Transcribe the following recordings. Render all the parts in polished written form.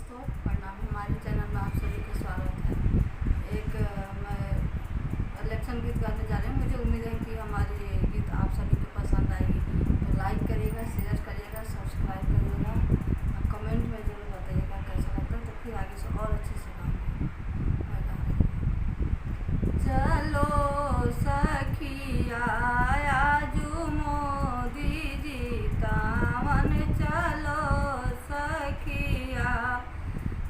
दोस्तों, प्रणाम। हमारे चैनल में आप सभी का स्वागत है। एक मैं इलेक्शन गीत गाने जा रही हूँ। मुझे उम्मीद है कि हमारी ये गीत आप सभी को पसंद आएगी। तो लाइक करिएगा, शेयर करिएगा, सब्सक्राइब करिएगा, कमेंट में ज़रूर बताइएगा कैसा लगता है, तो फिर आगे से और अच्छे से गाऊँगी। मैं गा रही हूँ। चलो सखिया आजू मोदी जीतावन, चलो सखिया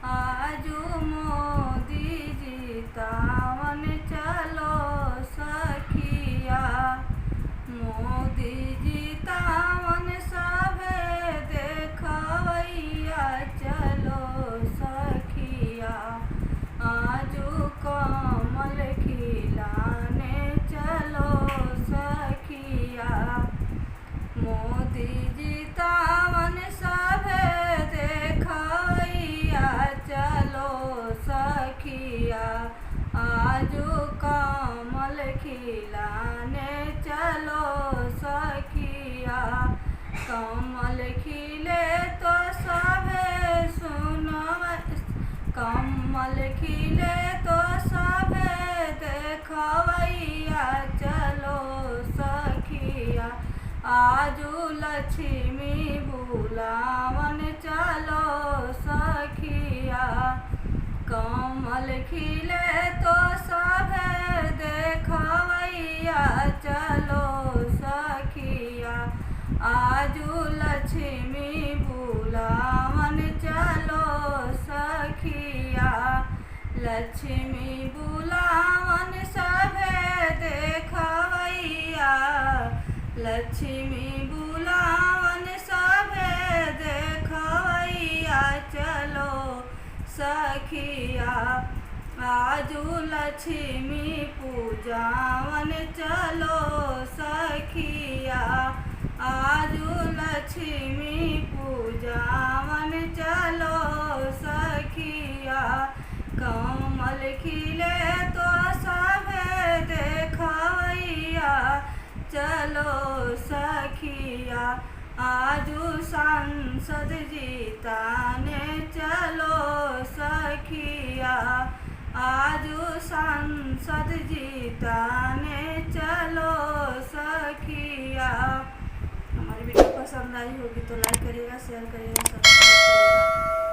आजू मोदी जीतावन, चलो सखिया मोदी जीतावन, सभे देखवैया चलो सखिया आजू कमल खिलाने चलो सखिया मोदी जीतावन, सभे देखवैया चलो सखिया आजू कमल खिलाने चलो सखिया। कमल खिले तो सभे सुनवै, कमल खिले तो सभे देखवैया चलो सखिया आजू लक्ष्मी बुलावन चलो सखिया। कमल खिले तो सभे देखवैया चलो सखिया आजू लक्ष्मी बुलावन चलो सखिया। लक्ष्मी बुलावन सभे देखवैया, लक्ष्मी बुलावन सभे देखवैया चलो सखिया आजू लक्ष्मी पूजावन चलो सखिया आजू लक्ष्मी पूजावन चलो सखिया। कमल खिले तो सभे देखवैया चलो सखिया आजू सांसद जीताने चलो सखिया आजू सांसद जीताने चलो सखिया। हमारी वीडियो पसंद आई होगी तो लाइक करिएगा, शेयर करिएगा, सब्सक्राइब करिएगा।